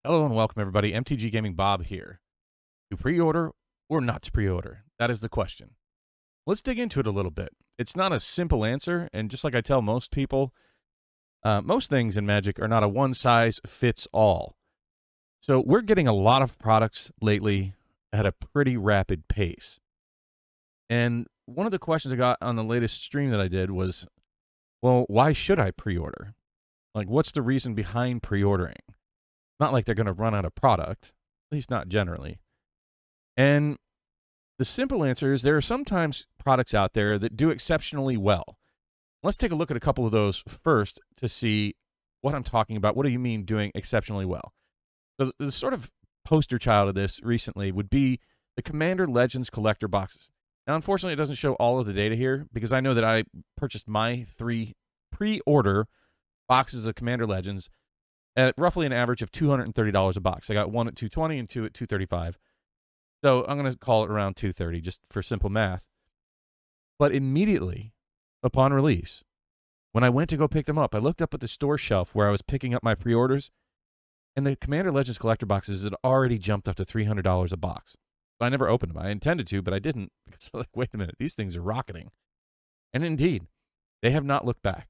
Hello and welcome, everybody. MTG Gaming Bob here. To pre-order or not to pre-order? That is the question. Let's dig into it a little bit. It's not a simple answer, and just like I tell most people, most things in Magic are not a one-size-fits-all. So we're getting a lot of products lately at a pretty rapid pace. And one of the questions I got on the latest stream that I did was, well, why should I pre-order? Like, what's the reason behind pre-ordering? Not like they're going to run out of product, at least not generally. And the simple answer is there are sometimes products out there that do exceptionally well. Let's take a look at a couple of those first to see what I'm talking about. What do you mean doing exceptionally well? The sort of poster child of this recently would be the Commander Legends collector boxes. Now, unfortunately, it doesn't show all of the data here because I know that I purchased my 3 pre-order boxes of Commander Legends at roughly an average of $230 a box. I got one at $220 and two at $235. So I'm going to call it around $230 just for simple math. But immediately upon release, when I went to go pick them up, I looked up at the store shelf where I was picking up my pre-orders, and the Commander Legends collector boxes had already jumped up to $300 a box. So I never opened them. I intended to, but I didn't because I'm like, wait a minute, these things are rocketing. And indeed, they have not looked back.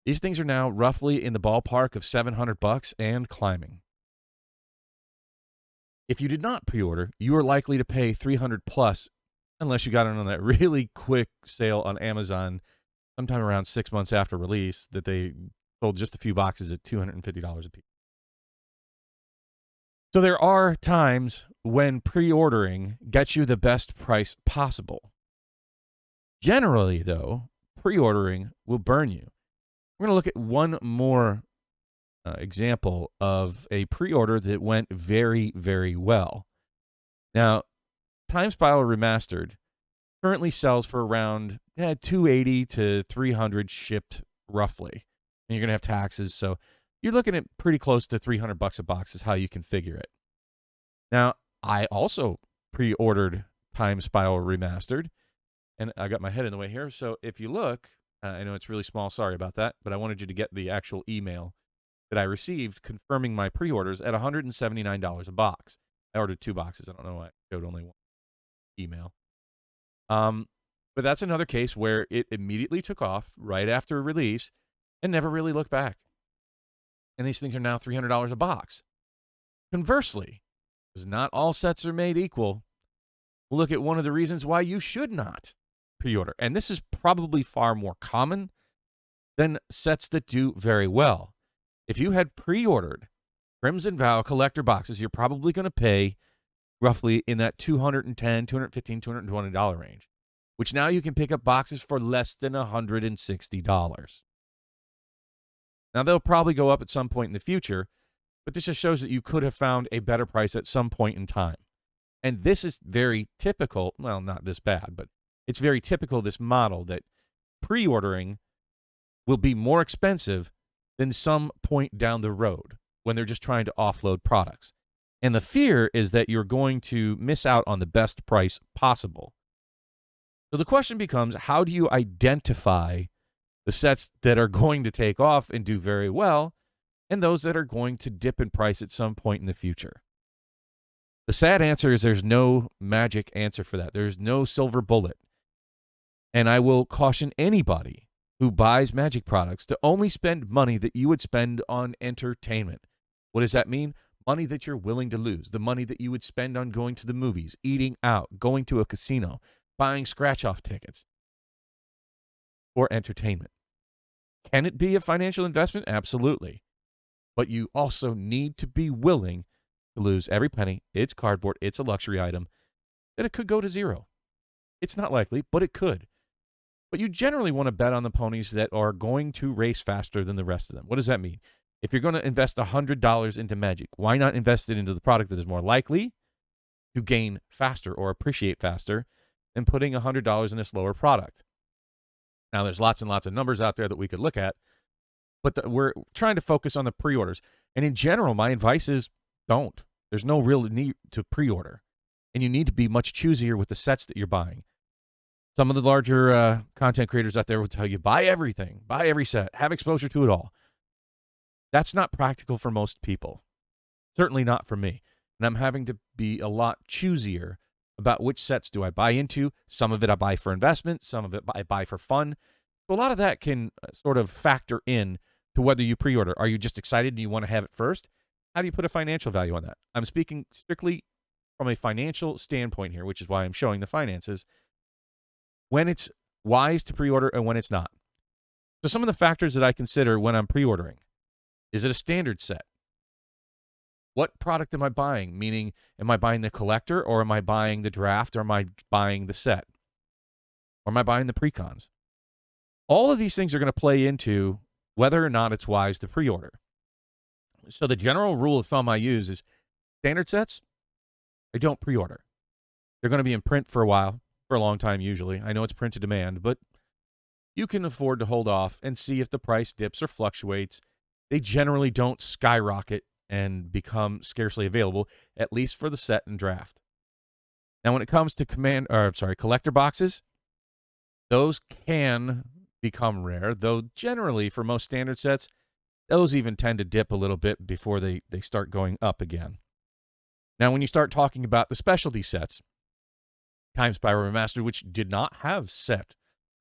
These things are now roughly in the ballpark of $700 and climbing. If you did not pre-order, you are likely to pay $300 plus unless you got it on that really quick sale on Amazon sometime around 6 months after release that they sold just a few boxes at $250 a piece. So there are times when pre-ordering gets you the best price possible. Generally, though, pre-ordering will burn you. We're going to look at one more example of a pre-order that went very, very well. Now, Time Spiral Remastered currently sells for around $280 to $300 shipped roughly. And you're going to have taxes, so you're looking at pretty close to $300 a box is how you can figure it. Now, I also pre-ordered Time Spiral Remastered, and I got my head in the way here. So if you look, I know it's really small, sorry about that, but I wanted you to get the actual email that I received confirming my pre-orders at $179 a box. I ordered 2 boxes. I don't know why I showed only one email. But that's another case where it immediately took off right after release and never really looked back. And these things are now $300 a box. Conversely, because not all sets are made equal, we'll look at one of the reasons why you should not pre-order. And this is probably far more common than sets that do very well. If you had pre-ordered Crimson Vow collector boxes, you're probably going to pay roughly in that $210, $215, $220 range, which now you can pick up boxes for less than $160. Now, they'll probably go up at some point in the future, but this just shows that you could have found a better price at some point in time. And this is very typical, well, not this bad, but it's very typical, this model, that pre-ordering will be more expensive than some point down the road when they're just trying to offload products. And the fear is that you're going to miss out on the best price possible. So the question becomes, how do you identify the sets that are going to take off and do very well and those that are going to dip in price at some point in the future? The sad answer is there's no magic answer for that. There's no silver bullet. And I will caution anybody who buys Magic products to only spend money that you would spend on entertainment. What does that mean? Money that you're willing to lose. The money that you would spend on going to the movies, eating out, going to a casino, buying scratch-off tickets for entertainment. Can it be a financial investment? Absolutely. But you also need to be willing to lose every penny. It's cardboard. It's a luxury item. That it could go to zero. It's not likely, but it could. But you generally want to bet on the ponies that are going to race faster than the rest of them. What does that mean? If you're going to invest $100 into Magic, why not invest it into the product that is more likely to gain faster or appreciate faster than putting $100 in a slower product? Now, there's lots and lots of numbers out there that we could look at, but we're trying to focus on the pre-orders. And in general, my advice is don't. There's no real need to pre-order. And you need to be much choosier with the sets that you're buying. Some of the larger content creators out there will tell you, buy everything, buy every set, have exposure to it all. That's not practical for most people. Certainly not for me. And I'm having to be a lot choosier about which sets do I buy into. Some of it I buy for investment, some of it I buy for fun. So a lot of that can sort of factor in to whether you pre-order. Are you just excited and you want to have it first? How do you put a financial value on that? I'm speaking strictly from a financial standpoint here, which is why I'm showing the finances, when it's wise to pre-order and when it's not. So some of the factors that I consider when I'm pre-ordering. Is it a standard set? What product am I buying? Meaning, am I buying the collector, or am I buying the draft, or am I buying the set? Or am I buying the precons? All of these things are going to play into whether or not it's wise to pre-order. So the general rule of thumb I use is standard sets, I don't pre-order. They're going to be in print for a while, for a long time usually. I know it's print to demand, but you can afford to hold off and see if the price dips or fluctuates. They generally don't skyrocket and become scarcely available, at least for the set and draft. Now, when it comes to collector boxes, those can become rare, though generally for most standard sets, those even tend to dip a little bit before they start going up again. Now, when you start talking about the specialty sets, Time Spiral Remastered, which did not have set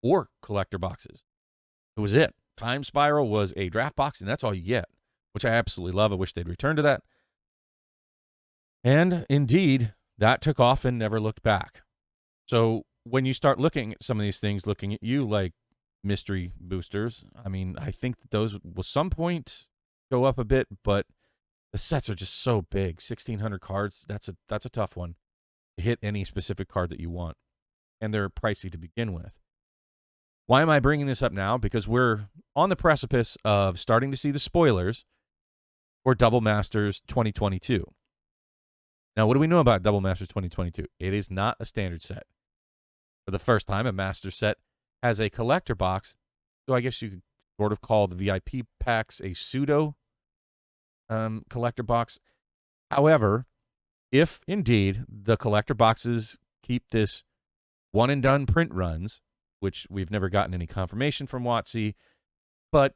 or collector boxes, it was it. Time Spiral was a draft box, and that's all you get, which I absolutely love. I wish they'd return to that. And indeed, that took off and never looked back. So when you start looking at some of these things, looking at you like mystery boosters, I mean, I think that those will some point go up a bit, but the sets are just so big. 1,600 cards, that's a tough one to hit any specific card that you want. And they're pricey to begin with. Why am I bringing this up now? Because we're on the precipice of starting to see the spoilers for Double Masters 2022. Now, what do we know about Double Masters 2022? It is not a standard set. For the first time, a master set has a collector box, so I guess you could sort of call the VIP packs a pseudo collector box. However, if indeed the collector boxes keep this one-and-done print runs, which we've never gotten any confirmation from WotC, but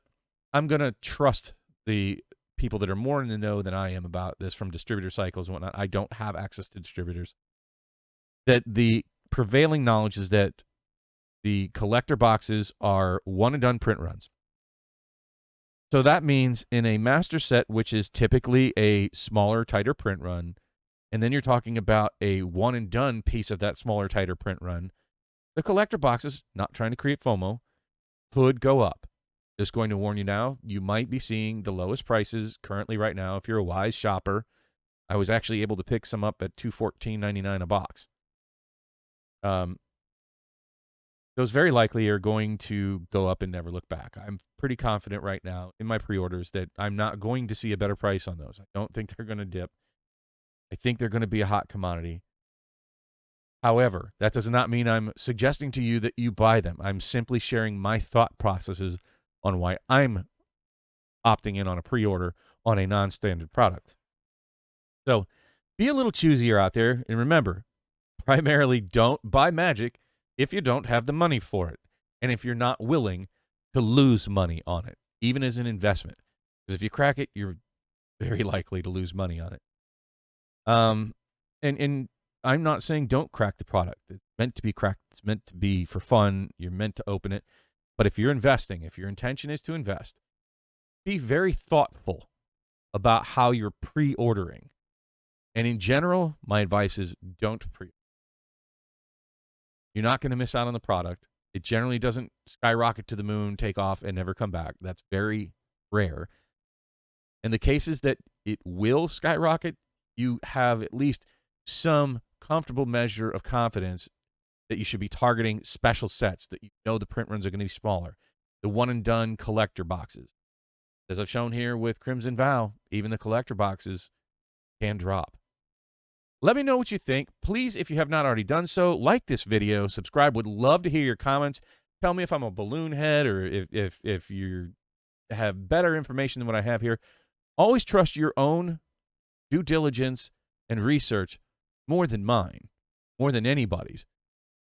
I'm going to trust the people that are more in the know than I am about this from distributor cycles and whatnot. I don't have access to distributors. That the prevailing knowledge is that the collector boxes are one-and-done print runs. So that means in a master set, which is typically a smaller, tighter print run, and then you're talking about a one-and-done piece of that smaller, tighter print run, the collector boxes, not trying to create FOMO, could go up. Just going to warn you now, you might be seeing the lowest prices currently right now. If you're a wise shopper, I was actually able to pick some up at $214.99 a box. Those very likely are going to go up and never look back. I'm pretty confident right now in my pre-orders that I'm not going to see a better price on those. I don't think they're going to dip. I think they're going to be a hot commodity. However, that does not mean I'm suggesting to you that you buy them. I'm simply sharing my thought processes on why I'm opting in on a pre-order on a non-standard product. So be a little choosier out there. And remember, primarily don't buy Magic if you don't have the money for it. And if you're not willing to lose money on it, even as an investment. Because if you crack it, you're very likely to lose money on it. And I'm not saying don't crack the product. It's meant to be cracked. It's meant to be for fun. You're meant to open it. But if you're investing, if your intention is to invest, be very thoughtful about how you're pre-ordering. And in general, my advice is don't pre-order. You're not going to miss out on the product. It generally doesn't skyrocket to the moon, take off, and never come back. That's very rare. In the cases that it will skyrocket, you have at least some comfortable measure of confidence that you should be targeting special sets, that you know the print runs are going to be smaller, the one-and-done collector boxes. As I've shown here with Crimson Vow, even the collector boxes can drop. Let me know what you think. Please, if you have not already done so, like this video, subscribe. Would love to hear your comments. Tell me if I'm a balloon head or if you have better information than what I have here. Always trust your own due diligence and research more than mine, more than anybody's.